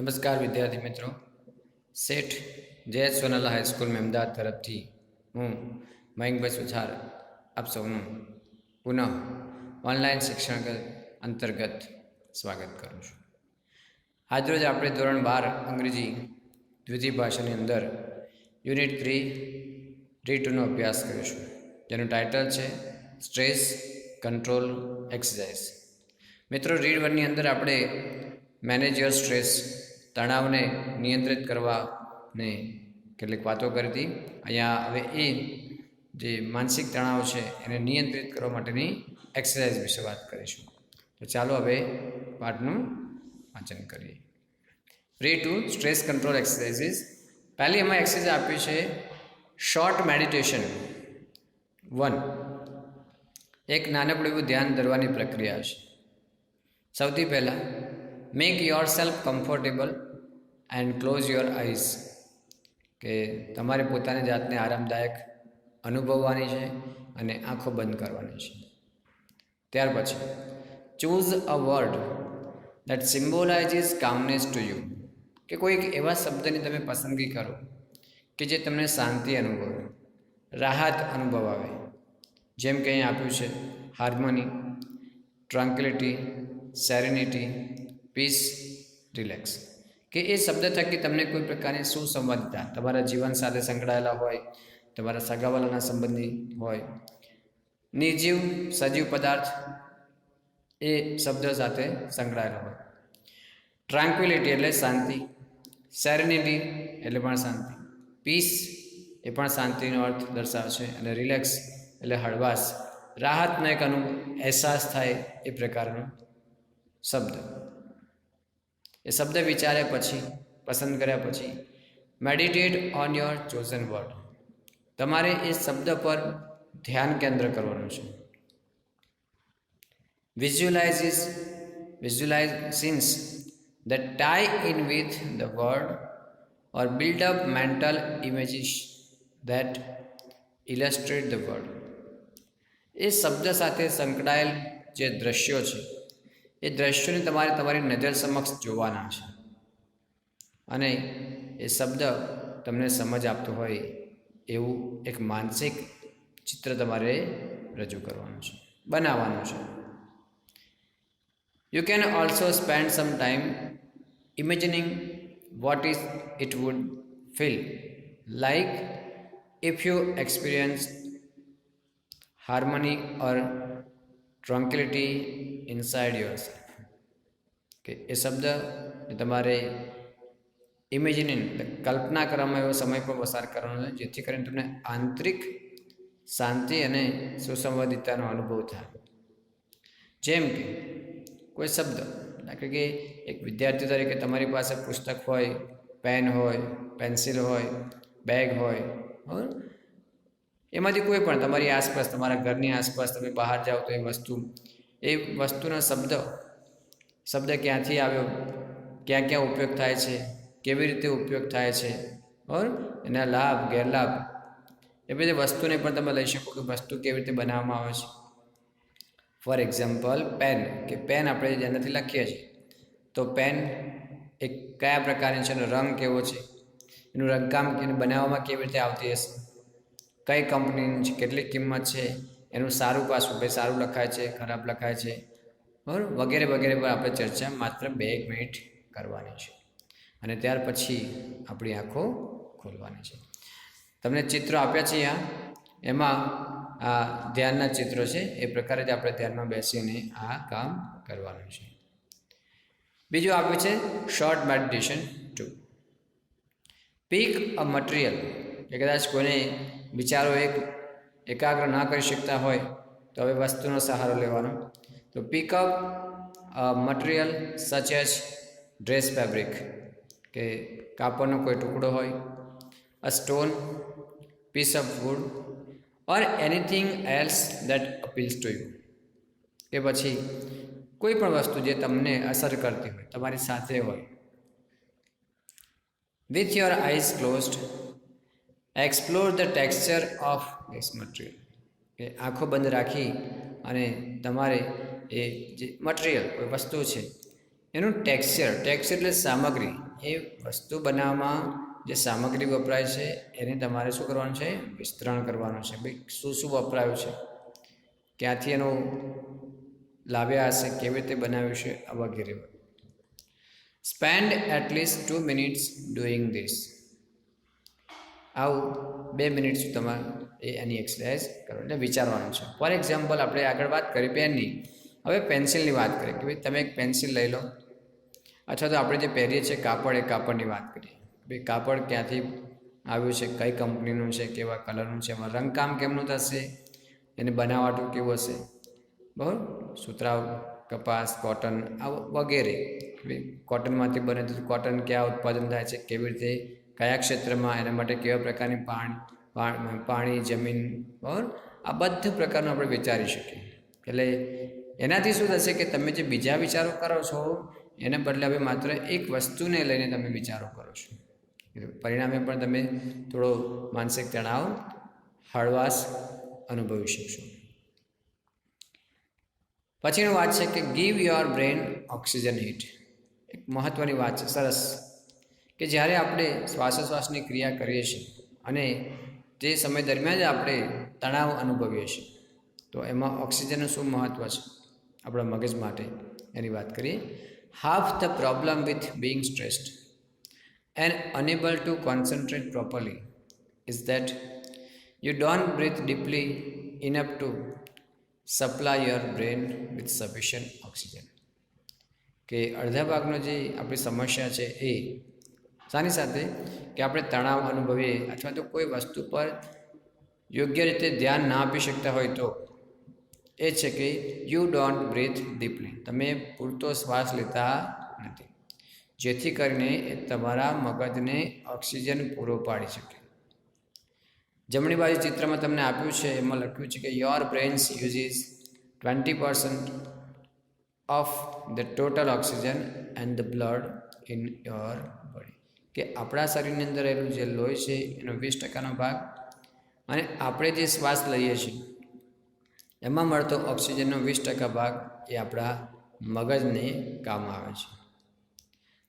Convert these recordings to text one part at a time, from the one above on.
નમસ્કાર વિદ્યાર્થી મિત્રો, સેઠ જય સોનાલા હાઈસ્કૂલ અમદાવાદ તરફથી હું મયંકભાઈ સુથાર આપ સૌનું પુનઃ ઓનલાઈન શિક્ષણ અંતર્ગત સ્વાગત કરું છું. આજરોજ આપણે ધોરણ 12 અંગ્રેજી દ્વિતીય ભાષાની અંદર યુનિટ 3 રીડ 2નો અભ્યાસ કરીશું, જેનું ટાઇટલ છે સ્ટ્રેસ કંટ્રોલ એક્સરસાઇઝ. મિત્રો, રીડ 1ની અંદર આપણે મેનેજ યોર સ્ટ્રેસ, તણાવને નિયંત્રિત કરવાને કેટલીક વાતો કરી હતી. અહીંયા હવે એ જે માનસિક તણાવ છે એને નિયંત્રિત કરવા માટેની એક્સરસાઇઝ વિશે વાત કરીશું. તો ચાલો હવે પાઠનું વાંચન કરીએ. Read 2 stress control exercises. પહેલી એમાં એક્સરસાઇઝ આપી છે શોર્ટ મેડિટેશન 1. એક નાનકડું એવું ધ્યાન ધરવાની પ્રક્રિયા છે. સૌથી પહેલાં make yourself comfortable and close your eyes, કે તમારે પોતાની જાતને આરામદાયક અનુભવવાની છે અને આંખો બંધ કરવાની છે. ત્યાર પછી choose a word that symbolises calmness to you, કે કોઈક એવા શબ્દની તમે પસંદગી કરો કે જે તમને શાંતિ અનુભવે, રાહત અનુભવાવે. જેમ કે અહીં આપ્યું છે હાર્મની, ટ્રાન્ક્વિલિટી, સેરેનિટી, પીસ, રિલેક્સ, કે એ શબ્દ થકી તમને કોઈ પ્રકારની સુસંવાદિતા, તમારા જીવન સાથે સંકળાયેલા હોય, તમારા સગાવાલાના સંબંધી હોય, નિર્જીવ સજીવ પદાર્થ એ શબ્દ સાથે સંકળાયેલા હોય. ટ્રાન્ક્વિલિટી એટલે શાંતિ, સેરેનિટી એટલે પણ શાંતિ, પીસ એ પણ શાંતિનો અર્થ દર્શાવે છે, અને રિલેક્સ એટલે હળવાશ, રાહતનો એક અહેસાસ થાય એ પ્રકારનો શબ્દ. એ શબ્દ વિચાર્યા પછી, પસંદ કર્યા પછી meditate on your chosen word, તમારે એ શબ્દ પર ધ્યાન કેન્દ્ર કરવાનું છે. Visualise scenes that tie in with the word or build up mental images that illustrate the word. એ શબ્દ સાથે સંકળાયેલ જે દ્રશ્યો છે એ દ્રશ્યોને તમારે તમારી નજર સમક્ષ જોવાના છે, અને એ શબ્દ તમને સમજ આપતો હોય એવું એક માનસિક ચિત્ર તમારે રજૂ કરવાનું છે, બનાવવાનું છે. You can also spend some time imagining what it would feel like if you experienced harmony or tranquility inside yourself. કે એ શબ્દ તમારે ઇમેજિનિંગ, કલ્પના કરવામાં એવો સમય પણ પસાર કરવાનો છે જેથી કરીને તમને આંતરિક શાંતિ અને સુસંવાદિતાનો અનુભવ થાય. જેમ કે કોઈ શબ્દ, દાખલા કે એક વિદ્યાર્થી તરીકે તમારી પાસે પુસ્તક હોય, પેન હોય, પેન્સિલ હોય, બેગ હોય, બરાબર, એમાંથી કોઈ પણ તમારી આસપાસ, તમારા ઘરની આસપાસ તમે બહાર જાઓ તો એ વસ્તુનો શબ્દ ક્યાંથી આવ્યો, ક્યાં ક્યાં ઉપયોગ થાય છે, કેવી રીતે ઉપયોગ થાય છે, બરાબર, એના લાભ ગેરલાભ, એ બધી વસ્તુને પણ તમે લઈ શકો કે વસ્તુ કેવી રીતે બનાવવામાં આવે છે. ફોર એક્ઝામ્પલ પેન, કે પેન આપણે જેનાથી લખીએ છીએ તો પેન એક કયા પ્રકારની છે, એનો રંગ કેવો છે, એનું રંગકામ એને બનાવવામાં કેવી રીતે આવતી હશે, કઈ કંપનીની છે, કેટલી કિંમત છે, એનું સારું પાસું, ભાઈ સારું લખાય છે, ખરાબ લખાય છે, બરાબર, વગેરે વગેરે પર આપણે ચર્ચા માત્ર 2 મિનિટ કરવાની છે, અને ત્યાર પછી આપણી આંખો ખોલવાની છે. તમને ચિત્રો આપ્યા છે અહીંયા, એમાં આ ધ્યાનના ચિત્રો છે, એ પ્રકારે જ આપણે ધ્યાનમાં બેસીને આ કામ કરવાનું છે. બીજું આપ્યું છે શોર્ટ મેડિટેશન 2. પિક અ મટીરિયલ, કે કદાચ કોઈને વિચારો એકાગ્ર ના કરી શકતા હોય તો હવે વસ્તુનો સહારો લેવાનો. તો pick up a material such as dress fabric, કે કાપડનો કોઈ ટુકડો હોય, a stone, piece of wood or anything else that appeals to you, કે પછી કોઈ પણ વસ્તુ જે તમને અસર કરતી હોય, તમારી સાથે હોય. With your eyes closed explore the texture of this material, કે આંખો બંધ રાખી અને તમારે એ જે મટીરિયલ, કોઈ વસ્તુ છે એનું ટેક્સચર એટલે સામગ્રી, એ વસ્તુ બનાવવામાં જે સામગ્રી વપરાય છે એને તમારે શું કરવાનું છે? વિસ્તરણ કરવાનું છે. ભાઈ શું શું વપરાયું છે, ક્યાંથી એનો લાવ્યા હશે, કેવી રીતે બનાવ્યું છે, વગેરે. Spend at least 2 minutes doing this. આવું 2 મિનિટ તમારે એની એક્સરસાઇઝ કરો, એટલે વિચારવાનું છે. ફોર એક્ઝામ્પલ, આપણે આગળ વાત કરી પેનની, હવે પેન્સિલની વાત કરીએ કે ભાઈ તમે એક પેન્સિલ લઈ લો, અથવા તો આપણે જે પહેરીએ છીએ કાપડ, એ કાપડની વાત કરીએ. ભાઈ કાપડ ક્યાંથી આવ્યું છે, કઈ કંપનીનું છે, કેવા કલરનું છે, એમાં રંગકામ કેમનું થશે, એને બનાવટું કેવું હશે, બરાબર, સુતરાઉ, કપાસ, કોટન, આ વગેરે. કોટનમાંથી બને તો કોટન ક્યાં ઉત્પાદન થાય છે, કેવી રીતે, કયા ક્ષેત્રમાં, એના માટે કેવા પ્રકારની પાણી, જમીન, બરાબર, આ બધું પ્રકારનું આપણે વિચારી શકીએ. એટલે એનાથી શું થશે કે તમે જે બીજા વિચારો કરો છો એને બદલે હવે માત્ર એક વસ્તુને લઈને તમે વિચારો કરો છો. પરિણામે પણ તમે થોડો માનસિક તણાવ, હળવાશ અનુભવી શકશો. પછીની વાત છે કે give your brain oxygen hit. એક મહત્ત્વની વાત છે, સરસ, કે જ્યારે આપણે શ્વાસોશ્વાસની ક્રિયા કરીએ છીએ અને તે સમય દરમિયાન જ આપણે તણાવ અનુભવીએ છીએ, તો એમાં ઓક્સિજનનું શું મહત્ત્વ છે આપણા મગજ માટે, એની વાત કરીએ. Half the problem with being stressed and unable to concentrate properly is that you don't breathe deeply enough to supply your brain with sufficient oxygen. કે અડધા ભાગનો જે આપણી સમસ્યા છે એ શાની સાથે કે આપણે તણાવ અનુભવીએ અથવા તો કોઈ વસ્તુ પર યોગ્ય રીતે ધ્યાન ના આપી શકતા હોય તો એ છે કે યુ ડોન્ટ બ્રીથ ડીપલી, તમે પૂરતો શ્વાસ લેતા નથી, જેથી કરીને એ તમારા મગજને ઓક્સિજન પૂરો પાડી શકે. જમણી બાજુ ચિત્રમાં તમને આપ્યું છે, એમાં લખ્યું છે કે your brains uses 20% of the total oxygen and the blood in your body. કે આપણા શરીરની અંદર રહેલું જે લોહી છે એનો 20%નો ભાગ અને આપણે જે શ્વાસ લઈએ છીએ એમાં મળતો ઓક્સિજનનો 20% ભાગ એ આપણા મગજને કામ આવે છે.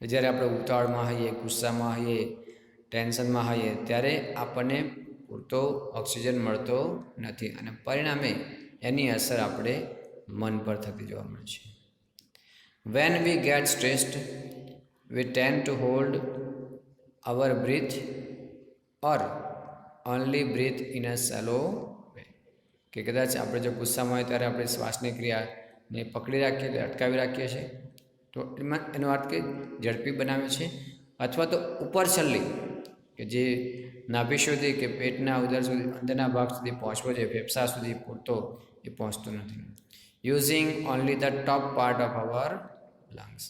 જ્યારે આપણે ઉતાવળમાં હોઈએ, ગુસ્સામાં હોઈએ, ટેન્શનમાં હોઈએ ત્યારે આપણને પૂરતો ઓક્સિજન મળતો નથી અને પરિણામે એની અસર આપણે મન પર થતી જોવા મળે છે. When we get stressed we tend to hold our breath or only breathe in a shallow way. કે કદાચ આપણે જો ગુસ્સામાં હોય ત્યારે આપણે શ્વાસની ક્રિયાને પકડી રાખીએ, અટકાવી રાખીએ છીએ, તો એમાં એનો અર્થ કે ઝડપી બનાવે છે, અથવા તો ઉપર છલ્લી કે જે નાભી સુધી કે પેટના ઉદર સુધી, અંદરના ભાગ સુધી પહોંચવો જોઈએ, ફેફસા સુધી પૂરતો એ પહોંચતો નથી. Using only the top part of our lungs.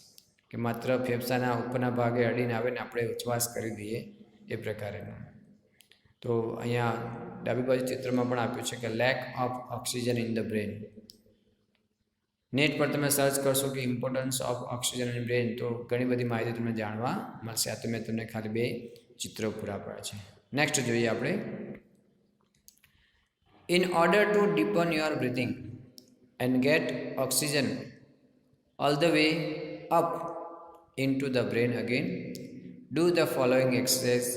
કે માત્ર ફેફસાના ઉપરના ભાગે અડીને આવીને આપણે ઉચ્છ્વાસ કરી દઈએ એ પ્રકારેનું. તો અહીંયા ડાબી બાજુ ચિત્રમાં પણ આપ્યું છે કે lack of oxygen in the brain. Net પર તમે સર્ચ કરશો કે importance of oxygen in brain, તો ઘણી બધી માહિતી તમને જાણવા મળશે. આ તો મેં તમને ખાલી 2 ચિત્રો પૂરા પાડ્યા છે. નેક્સ્ટ જોઈએ આપણે. In order to deepen your breathing and get oxygen all the way up in to the brain again, do the following exercise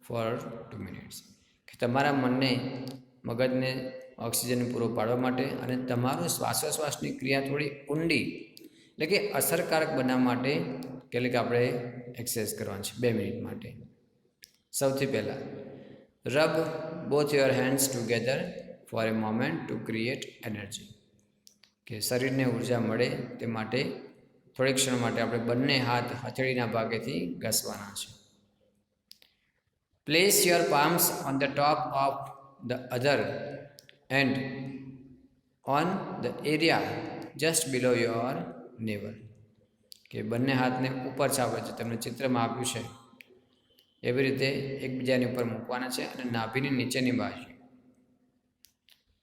for 2 minutes. કે તમારા મનને, મગજને ઓક્સિજન પૂરો પાડવા માટે અને તમારું શ્વાસોશ્વાસની ક્રિયા થોડી ઊંડી એટલે કે અસરકારક બનાવવા માટે કેટલીક આપણે એક્સરસાઇઝ કરવાની છે 2 મિનિટ માટે. સૌથી પહેલાં rub both your hands together four A moment to create energy. કે શરીરને ઉર્જા મળે તે માટે થોડીક ક્ષણ માટે આપણે બંને હાથ હથેળીના ભાગેથી ઘસવાના છે. Place your palms on the top of the other and on the area just below your naval. કે બંને હાથને ઉપર છાપે છે, તમને ચિત્રમાં આપ્યું છે એવી રીતે એકબીજાની ઉપર મૂકવાના છે અને નાભીની નીચેની બાજુ.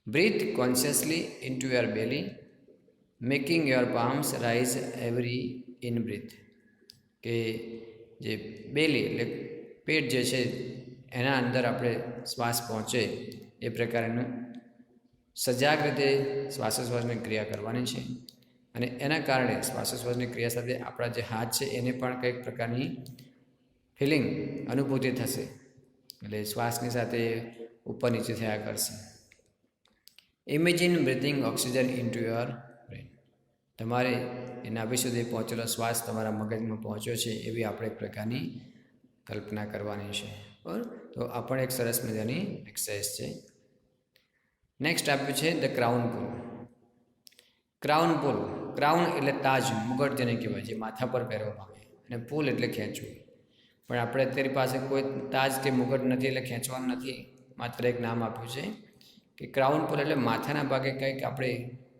Breathe consciously into your belly, making your palms rise every in breath. કે જે બેલી એટલે પેટ જે છે એના અંદર આપણે શ્વાસ પહોંચે એ પ્રકારનું સજાગ રીતે શ્વાસોશ્વાસની ક્રિયા કરવાની છે અને એના કારણે શ્વાસોશ્વાસની ક્રિયા સાથે આપણા જે હાથ છે એને પણ કંઈક પ્રકારની ફિલિંગ અનુભૂતિ થશે, એટલે શ્વાસની સાથે ઉપર નીચે થયા કરશે. Imagine breathing oxygen into your brain. તમારે એ નાભી સુધી પહોંચેલો શ્વાસ તમારા મગજમાં પહોંચ્યો છે એવી આપણે એક પ્રકારની કલ્પના કરવાની છે. બરાબર, તો આ પણ એક સરસ મજાની એક્સરસાઇઝ છે. નેક્સ્ટ આપ્યું છે the crown pull. Crown pull, crown એટલે તાજ, મુગટ જેને કહેવાય, જે માથા પર પહેરવામાં આવે, અને પુલ એટલે ખેંચવું. પણ આપણે અત્યારે પાસે કોઈ તાજ કે મુગટ નથી એટલે ખેંચવાનું નથી, માત્ર એક નામ આપ્યું છે કે ક્રાઉન પુલ એટલે માથાના ભાગે કંઈક આપણે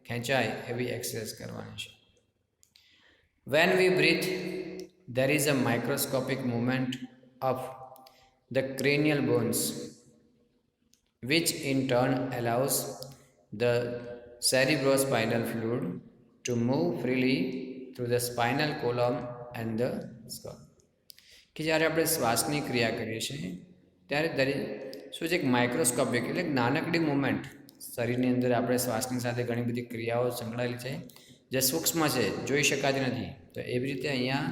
ખેંચાય એવી એક્સરસાઇઝ કરવાની છે. When we breathe there is a microscopic movement of the cranial bones which in turn allows the cerebrospinal fluid to move freely through the spinal column and the skull. કે જ્યારે આપણે શ્વાસની ક્રિયા કરીએ છીએ ત્યારે શું છે, એક માઇક્રોસ્કોપિક એટલે નાનકડી મુવમેન્ટ શરીરની અંદર આપણે શ્વાસની સાથે ઘણી બધી ક્રિયાઓ સંકળાયેલી છે જે સૂક્ષ્મ છે, જોઈ શકાતી નથી. તો એવી રીતે અહીંયા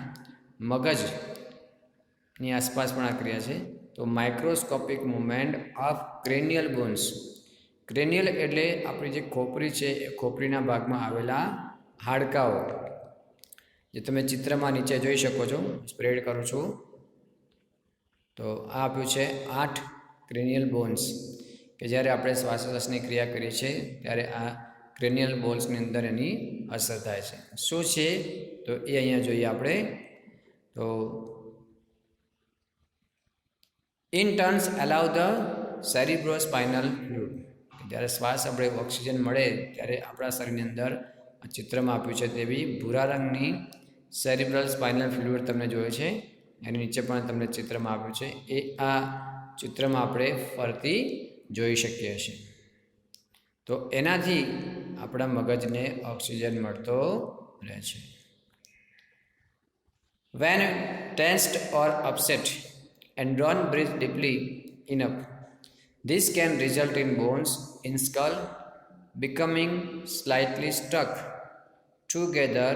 મગજની આસપાસ પણ આ ક્રિયા છે. તો માઇક્રોસ્કોપિક મુવમેન્ટ ઓફ ક્રેનિયલ બોન્સ. ક્રેનિયલ એટલે આપણી જે ખોપરી છે એ ખોપરીના ભાગમાં આવેલા હાડકાઓ, જે તમે ચિત્રમાં નીચે જોઈ શકો છો, સ્પ્રેડ કરું છું. તો આ આપ્યું છે 8 ક્રેનિયલ બોન્સ, કે જ્યારે આપણે શ્વાસોચ્છ્વાસની ક્રિયા કરીએ છીએ ત્યારે આ ક્રેનિયલ બોન્સની અંદર એની અસર થાય છે. શું છે તો એ અહીંયા જોઈએ આપણે. તો in turns allow the cerebrospinal fluid. જ્યારે શ્વાસ આપણે ઓક્સિજન મળે ત્યારે આપણા શરીરની અંદર ચિત્રમાં આપ્યું છે તેવી ભૂરા રંગની સેરિબ્રલ સ્પાઇનલ ફ્લુઇડ તમને જોઈએ છે, એની નીચે પણ તમને ચિત્રમાં આપ્યું છે. એ આ ચિત્રમાં આપણે ફરતી જોઈ શકીએ છીએ. તો એનાથી આપણા મગજને ઓક્સિજન મળતો રહે છે. When tensed or upset and don't breathe deeply enough, this can result in bones in skull becoming slightly stuck together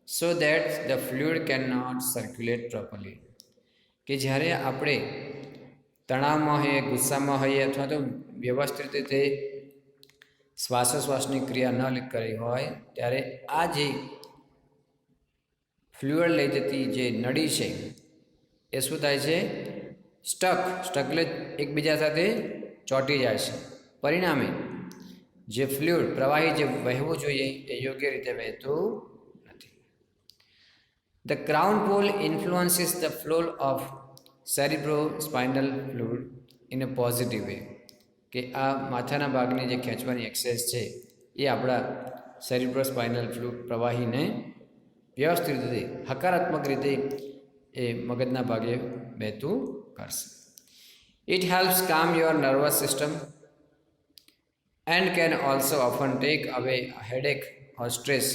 so that the fluid cannot circulate properly. કે જ્યારે આપણે તણાવમાં હોઈએ, ગુસ્સામાં હોઈએ અથવા તો વ્યવસ્થિત રીતે શ્વાસોશ્વાસની ક્રિયા ન કરી હોય ત્યારે આ જે ફ્લુઇડ લઈ જતી જે નળી છે એ શું થાય છે, સ્ટક એટલે એકબીજા સાથે ચોંટી જાય છે. પરિણામે જે ફ્લુઇડ પ્રવાહી જે વહેવું જોઈએ એ યોગ્ય રીતે વહેતું નથી. The crown pull influences the flow of cerebrospinal fluid in a positive way. કે આ માથાના ભાગની જે ખેંચવાની એક્સરસાઇઝ છે એ આપણા સેરિબ્રોસ્પાઇનલ ફ્લુઇડ પ્રવાહીને વ્યવસ્થિત રીતે હકારાત્મક રીતે એ મગજના ભાગે વહેતું કરશે. It helps calm your nervous system and can also often take away headache or stress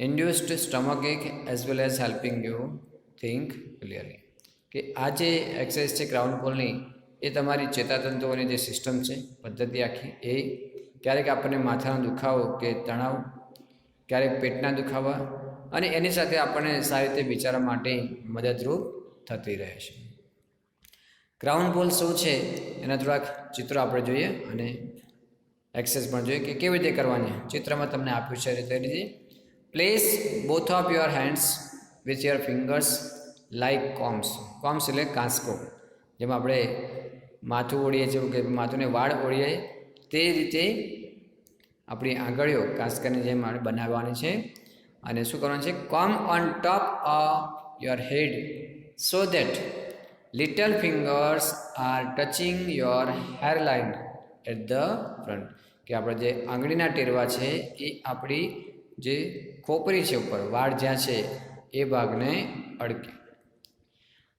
induced stomach ache as well as helping you think clearly. કે આ જે એક્સરસાઇઝ છે ક્રાઉન પુલની એ તમારી ચેતાતંતુઓની જે સિસ્ટમ છે, પદ્ધતિ આખી, એ ક્યારેક આપણને માથાનો દુખાવો કે તણાવ, ક્યારેક પેટના દુખાવા અને એની સાથે આપણને સારી રીતે વિચારવા માટે મદદરૂપ થતી રહે છે. ક્રાઉન પુલ શું છે એના થોડાક ચિત્રો આપણે જોઈએ અને એક્સરસાઇઝ પણ જોઈએ કે કેવી રીતે કરવાની. ચિત્રમાં તમને આપ્યું છે તે રીતે place both of your hands with your fingers like combs. Combs એટલે કાંસકો, જેમાં આપણે માથું ઓળીએ છીએ કે માથુંને વાળ ઓળીએ તે રીતે આપણી આંગળીઓ કાંસકાની જેમ બનાવવાની છે. અને શું કરવાનું છે, comb on top of your head so that little fingers are touching your hairline at the front. કે આપણે જે આંગળીના ટેરવા છે એ આપણી જે ખોપરી છે ઉપર વાળ જ્યાં છે એ ભાગને અડકે.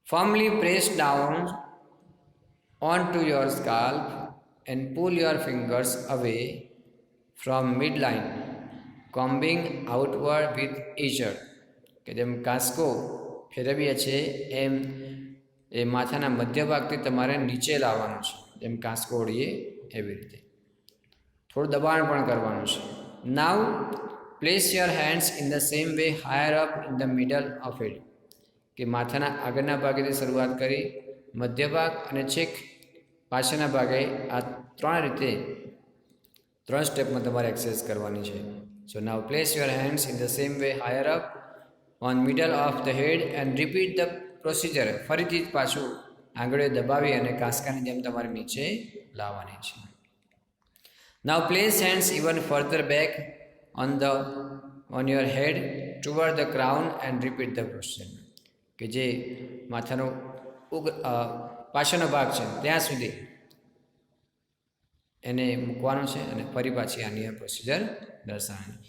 Firmly press down on to your scalp and pull your fingers away from midline combing outward with either. કે જેમ કાંસકો ફેરવીએ છીએ એમ એ માથાના મધ્ય ભાગથી તમારે નીચે લાવવાનું છે, જેમ કાંસકો ઓળીએ એવી રીતે. થોડું દબાણ પણ કરવાનું છે. Now place your hands in the same way higher up in the middle of it. કે માથાના આગળના ભાગેથી શરૂઆત કરી મધ્ય ભાગ અને છેક પાછળના ભાગે આ 3 સ્ટેપમાં તમારે એક્સરસાઇઝ કરવાની છે. So now place your hands in the same way higher up on middle of the head and repeat the procedure. ફરીથી જ પાછું આંગળીઓ દબાવી અને કાંસકાની જેમ તમારે નીચે લાવવાની છે. Now place hands even further back on your head toward the crown and repeat the process. કે જે માથાનો પાછળનો ભાગ છે ત્યાં સુધી એને મૂકવાનો છે અને ફરી પાછી આની પ્રોસિજર દર્શાવવાની.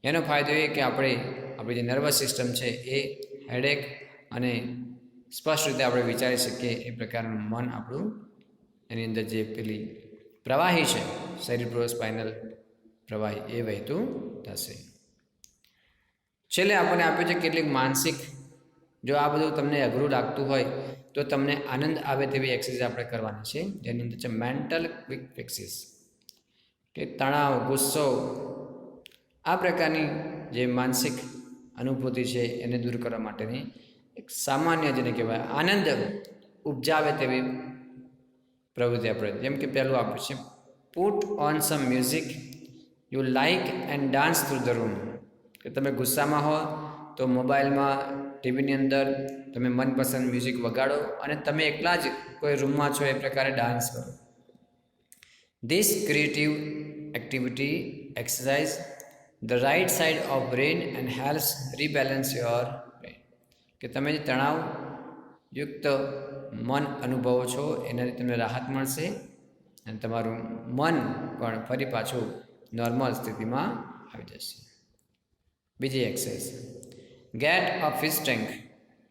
એનો ફાયદો એ કે આપણી જે નર્વસ સિસ્ટમ છે એ હેડેક અને સ્પષ્ટ રીતે આપણે વિચારી શકીએ એ પ્રકારનું મન આપણું એની અંદર જે પેલી પ્રવાહી છે સેરિબ્રોસ્પાઇનલ પ્રવાહી એ વહેતું થશે. છેલ્લે આપણને આપ્યું છે કેટલીક માનસિક, જો આ બધું તમને અઘરું લાગતું હોય તો તમને આનંદ આવે તેવી એક્સરસાઇઝ આપણે કરવાની છે, જેની અંદર છે મેન્ટલ ક્વિક ફિક્સીસ. કે તણાવ, ગુસ્સો, આ પ્રકારની જે માનસિક અનુભૂતિ છે એને દૂર કરવા માટેની એક સામાન્ય જેને કહેવાય આનંદ ઉપજાવે તેવી પ્રવૃત્તિ આપણે, જેમ કે પહેલું આપ્યું છે put on some music you like and dance through the room. કે તમે ગુસ્સામાં હો તો મોબાઈલમાં, ટીવીની અંદર તમે મનપસંદ મ્યુઝિક વગાડો અને તમે એકલા જ કોઈ રૂમમાં છો એ પ્રકારે ડાન્સ કરો. This creative activity exercise the right side of brain and helps rebalance your brain. કે તમે જે તણાવયુક્ત મન અનુભવો છો એનાથી તમને રાહત મળશે અને તમારું મન પણ ફરી પાછું નોર્મલ સ્થિતિમાં આવી જશે. બીજી exercise, get a fish tank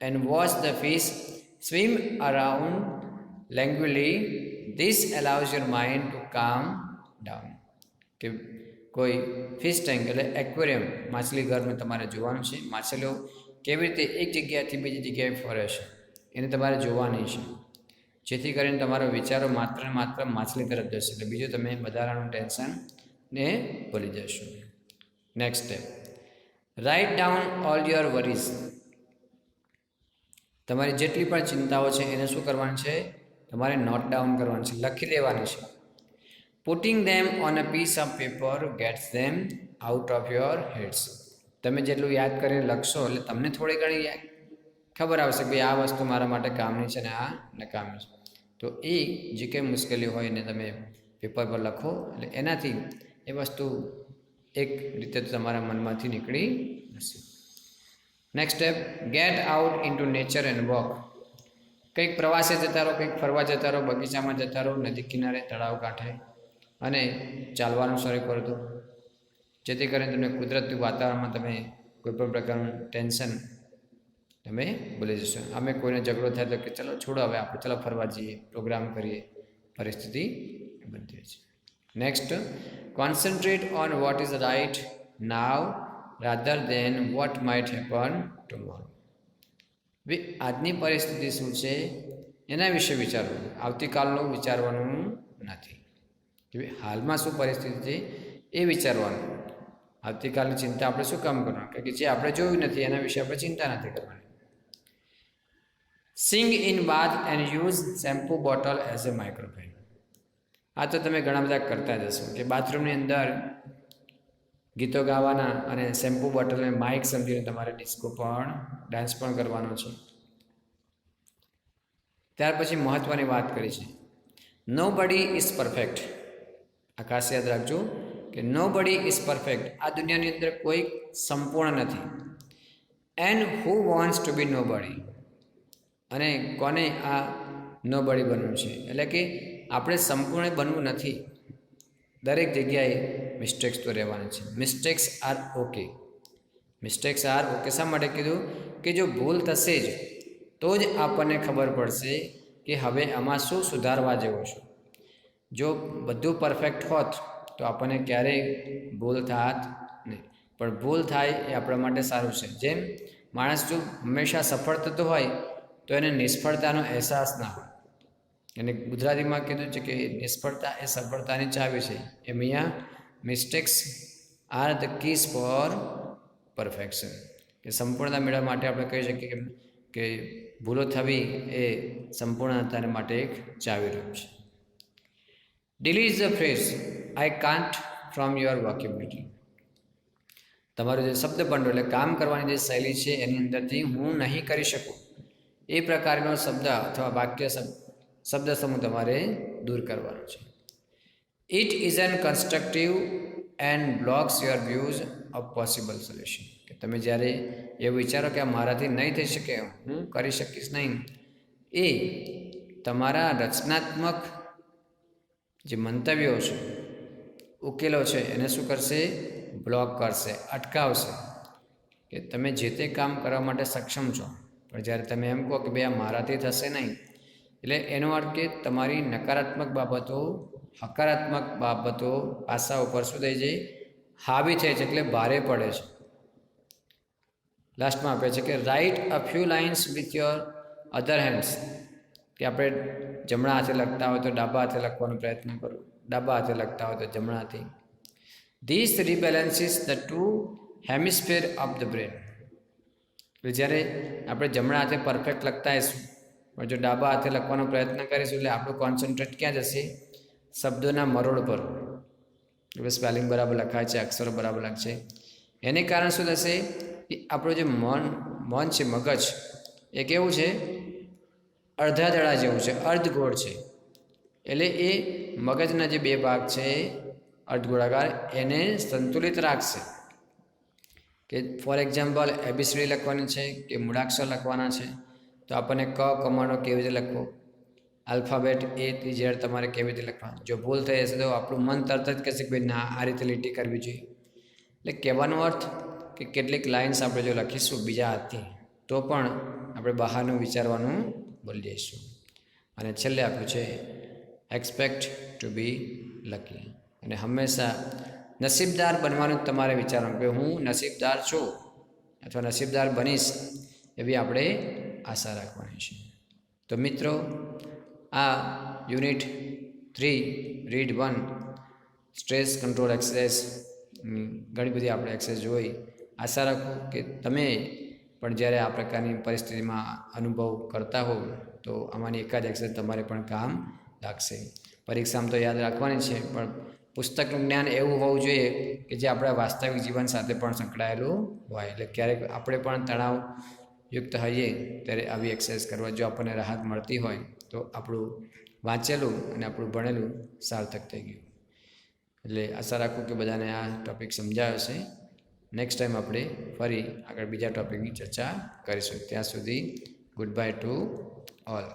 and watch the fish swim around languidly. This allows your mind to calm down. કે કોઈ ફિશ ટેન્ક એટલે એક્વેરિયમ, માછલી ઘરમાં તમારે જોવાનું છે. માછલીઓ કેવી રીતે એક જગ્યાએથી બીજી જગ્યાએ ફરે છે એને તમારે જોવાની છે, જેથી કરીને તમારો વિચારો માત્ર ને માત્ર માછલી તરફ જશે, એટલે બીજું તમે વધારાનું ટેન્શન ને ભૂલી જશો. Next step, write down all your worries. તમારી જેટલી પણ ચિંતાઓ છે એને શું કરવાની છે, તમારે નોટ ડાઉન કરવાની છે, લખી લેવાની છે. Putting them on a piece of paper gets them out of your heads. તમે જેટલું યાદ કરીને લખશો એટલે તમને થોડી ઘણી ખબર આવશે કે આ વસ્તુ મારા માટે કામની છે ને આ નકામની છે. તો એ જે કંઈ મુશ્કેલી હોય એને તમે પેપર પર લખો એટલે એનાથી એ વસ્તુ એક રીતે તમારા મનમાંથી નીકળી જશે. Next step, get out into nature and walk. કંઈક પ્રવાસે જતા રહો, કંઈક ફરવા જતા રહો, બગીચામાં જતા રહો, નદી કિનારે, તળાવ કાંઠે અને ચાલવાનું શરૂ કરો દો, જેથી કરીને તમને કુદરતી વાતાવરણમાં તમે કોઈપણ પ્રકારનું ટેન્શન તમે ભૂલી જશો. અમે કોઈને ઝઘડો થાય તો કે ચલો છોડો હવે આપણે ચલો ફરવા જઈએ, પ્રોગ્રામ કરીએ, પરિસ્થિતિ બનતી હોય છે. Next, concentrate on what is right now rather than what might happen tomorrow. આજની પરિસ્થિતિ શું છે એના વિશે વિચારવું, આવતીકાલનું વિચારવાનું નથી. હાલમાં શું પરિસ્થિતિ છે એ વિચારવાનું. આવતીકાલની ચિંતા આપણે શું કામ કરવાનું, કારણ કે જે આપણે જોયું નથી એના વિશે આપણે ચિંતા નથી કરવાની. Sing in bath and use shampoo bottle as a microphone. આ તો તમે ઘણા બધા કરતા જ હશો કે બાથરૂમની અંદર ગીતો ગાવાના અને શેમ્પુ બોટલને માઇક સમજીને તમારે ડિસ્કો પણ ડાન્સ પણ કરવાનો છે. ત્યાર પછી મહત્ત્વની વાત કરી છે, નો બડી ઇઝ પરફેક્ટ. આ ખાસ યાદ રાખજો કે નો બડી ઇઝ પરફેક્ટ. આ દુનિયાની અંદર કોઈ સંપૂર્ણ નથી. એન્ડ હુ વોન્ટ્સ ટુ બી નો બડી. અને કોને આ નો બડી બનવું છે, એટલે કે આપણે સંપૂર્ણ બનવું નથી. દરેક જગ્યાએ મિસ્ટેક્સ તો રહેવાની છે. Mistakes are okay. Mistakes are okay શા માટે કીધું કે જો ભૂલ થશે જ તો જ આપણને ખબર પડશે કે હવે આમાં શું સુધારવા જેવું છે. જો બધું પરફેક્ટ હોત તો આપણને ક્યારેય ભૂલ થાત નહીં, પણ ભૂલ થાય એ આપણા માટે સારું છે. જેમ માણસ જો હંમેશા સફળ થતો હોય તો એને નિષ્ફળતાનો અહેસાસ ના હોય. એને ગુજરાતીમાં કીધું છે કે નિષ્ફળતા એ સફળતાની ચાવી છે. એમ અહીંયા mistakes are the keys for perfection. કે સંપૂર્ણતા મેળવવા માટે આપણે કહી શકીએ કે કે ભૂલો થવી એ સંપૂર્ણતાને માટે એક ચાવીરૂપ છે. Delete the phrase I can't from your vocabulary. તમારું જે શબ્દ ભંડોળ એટલે કામ કરવાની જે શૈલી છે એની અંદરથી હું નહીં કરી શકું એ પ્રકારનો શબ્દ અથવા વાક્ય શબ્દ સમૂહ તમારે દૂર કરવાનો છે. It is an constructive and blocks your views of possible solution. કે તમે જ્યારે એવું વિચારો કે આ મારાથી નહીં થઈ શકે, હું કરી શકીશ નહીં, એ તમારા રચનાત્મક જે મંતવ્યો છે, ઉકેલો છે, એને શું કરશે? બ્લોક કરશે, અટકાવશે. કે તમે જે તે કામ કરવા માટે સક્ષમ છો, પણ જ્યારે તમે એમ કહો કે ભાઈ આ મારાથી થશે નહીં, એટલે એનો અર્થ કે તમારી નકારાત્મક બાબતો હકારાત્મક બાબતો પાસા ઉપર શું થઈ જાય? હાવી થાય છે, એટલે ભારે પડે છે. લાસ્ટમાં આપે છે કે write a few lines with your other hands. કે આપણે જમણા હાથે લખતા હોય તો ડાબા હાથે લખવાનો પ્રયત્ન કરો, ડાબા હાથે લખતા હોય તો જમણા હાથે. This rebalances the two hemisphere of the brain. એટલે જ્યારે આપણે જમણા હાથે પરફેક્ટ લખતા હશું, પણ જો ડાબા હાથે લખવાનો પ્રયત્ન કરીશું એટલે આપણું કોન્સન્ટ્રેટ ક્યાં જશે? શબ્દોના મરોડ પર. એટલે સ્પેલિંગ બરાબર લખાય છે, અક્ષરો બરાબર લખશે. એને કારણે શું થશે? કે આપણું જે મન છે, મગજ, એ કેવું છે? અડધા દડા જેવું છે, અર્ધગોળ છે. એટલે એ મગજના જે બે ભાગ છે અર્ધગોળાકાર, એને સંતુલિત રાખશે. કે ફોર એક્ઝામ્પલ એબીસીડી લખવાની છે કે મૂળાક્ષર લખવાના છે, તો આપણને ક કમાનો કેવી રીતે લખવો, આલ્ફાબેટ એ થી ઝેડ તમારે કેવી રીતે લખવા. જો ભૂલ થઈ હશે તો આપણું મન તરત જ કહેશે કે ભાઈ ના, આ રીતે લીટી કરવી જોઈએ. એટલે કહેવાનો અર્થ કે કેટલીક લાઇન્સ આપણે જો લખીશું બીજા હાથથી તો પણ આપણે બહારનું વિચારવાનું ભૂલી જઈશું. અને છેલ્લે આપ્યું છે એક્સપેક્ટ ટુ બી લકી. અને હંમેશા નસીબદાર બનવાનું તમારે વિચારવાનું કે હું નસીબદાર છું અથવા નસીબદાર બનીશ, એવી આપણે આશા રાખવાની છે. તો મિત્રો, આ unit 3 read 1 stress control exercise ઘણી બધી આપણે એક્સરસાઇઝ જોઈ. આશા રાખું કે તમે પણ જ્યારે આ પ્રકારની પરિસ્થિતિમાં અનુભવ કરતા હો તો આમાંની એકાદ એક્સરસાઇઝ તમારે પણ કામ લાગશે. પરીક્ષામાં તો યાદ રાખવાની છે, પણ પુસ્તકનું જ્ઞાન એવું હોવું જોઈએ કે જે આપણા વાસ્તવિક જીવન સાથે પણ સંકળાયેલું હોય. એટલે ક્યારેક આપણે પણ તણાવયુક્ત હોઈએ ત્યારે આવી એક્સરસાઇઝ કરવા જો આપણને રાહત મળતી હોય તો આપણું વાંચેલું અને આપણું ભણેલું સાર્થક થઈ ગયું. એટલે આશા રાખું કે બધાને આ ટૉપિક સમજાયો છે. નેક્સ્ટ ટાઈમ આપણે ફરી આગળ બીજા ટૉપિકની ચર્ચા કરીશું. ત્યાં સુધી ગુડ બાય ટુ ઓલ.